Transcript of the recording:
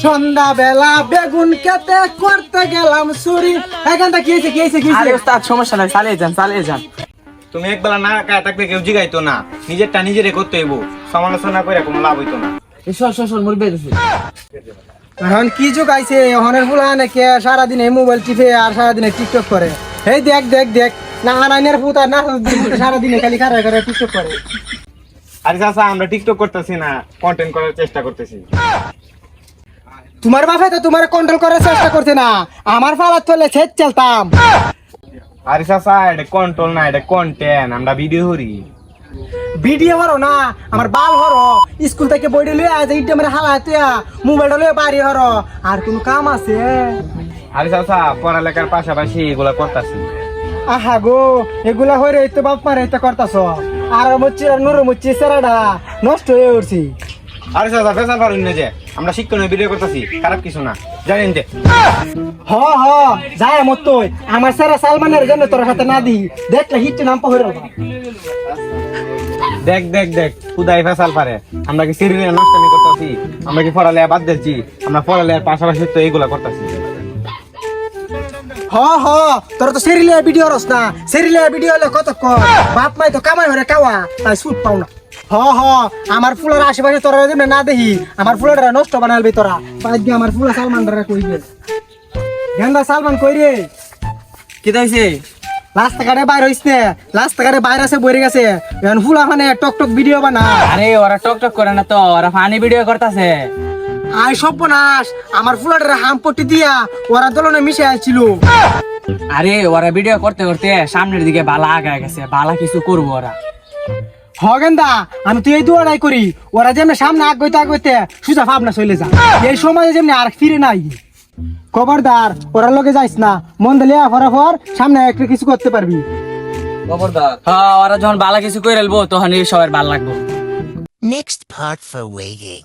সন্ধ্যা বেলা বেগুন কেটে করতে গেলাম চুরি। এখানটা কি হয়েছে? আরে ওস্তাদ সমস্যা নাই, চালিয়ে যান। তুমি একবেলা না কায় থাকলে কেউ জিগাইতো না, নিজেরটা নিজেরে করতে হইব, সমালোচনা করে কোনো লাভ হইতো না। শোন মুরব্বি আইতাছে। এখন কি যুগ আইছে, হনের ফুলা নাকি সারাদিন মোবাইল টিপে আর সারাদিনে টিকটক করে। এই দেখ না নাইনের ফুত আর না সারাদিনে খালি খারা টিকটক করে। আরে চাচা, আমরা টিকটক করতেছি না, কন্টেন্ট করার চেষ্টা করতেছি। তোমার বাপে তো তোমার কন্ট্রোল করার চেষ্টা করছে না, আমার ফালার চলে ছেদ চলতাম। আরে চাচা, এটা কন্ট্রোল না, এটা কন্টেন্ট, আমরা ভিডিও করি। ভিডিও হরো না, আমার বাল হরো। স্কুল থেকে বইটা লইয়া আজ এইটা মানে হালা তুইয়া মোবাইলটা লইয়া বাড়ি হরো। আর কোন কাম আছে? আরে চাচা, পড়ালেখার পাশাপাশি এগুলা করতেছি। আহা গো, এগুলা হয়ে তো বাপ মারে এটা করতাছ। আর মুচ্ছি সেরাডা নষ্ট হয়ে উঠছি। আরে চাচা, ফেসাল পারুন না যে আমরা শিক্ষণীয় ভিডিও করতেছি, খারাপ কিছু না, জানেন যে। হ যায় মত তুই আমার সারা সালমানের জন্য তোর সাথে না দি দেখলে হিট নাম পাহরে। দেখ খুদাই ফেসাল পারে। আমরা কি সিরিয়াল নষ্ট করতেছি? আমরা কি পড়ালেখা বাদ দিচ্ছি? আমরা পড়ালেখার পাশাপাশি তো এইগুলা করতেছি। হ তোর তো সেরিলিয়া ভিডিও রস না, সেরিলিয়া ভিডিও হলে কত বাপ মাই তো কামাই হরে কাওয়া, তাই সুট পাও না। হ আমার ফুলের আশেপাশে তোরা যেমন না দেখি, আমার ফুলের নষ্ট বানালবি তোরা। আজকে আমার ফুলা সালমান কইবে গেন্দা সালমান কই রে? কি হইছে? রাস্তাঘাটে বাইর হইস নে, রাস্তাঘাটে বাইরে আছে বইরে গেছে। এখন ফুলা মানে টক ভিডিও বানা। আরে ওরা টক করে না তো, ওরা ফানি ভিডিও করতেছে। আই সর্বনাশ, আমার ফুলাটারে হামপট্টি দিয়া ওরা দলনে মিশে আসছিল। আরে ওরা ভিডিও করতে করতে সামনের দিকে বালা আগায় গেছে, বালা কিছু করবো ওরা। গেন্দা আমি তো এই দুয়ারাই করি, ওরা যেমনি সামনে আগইতে সুজা ভাবনা চলে যা। এই সমাজে যেমনি আর ফিরে নাই। খবরদার ওরা লগে যাইস না, মন দিলে ফরাফর সামনে একটা কিছু করতে পারবি। হ্যাঁ, ওরা যখন বালা কিছু করে এলবো তখন সবার ভাল লাগবো। Next part for waiting.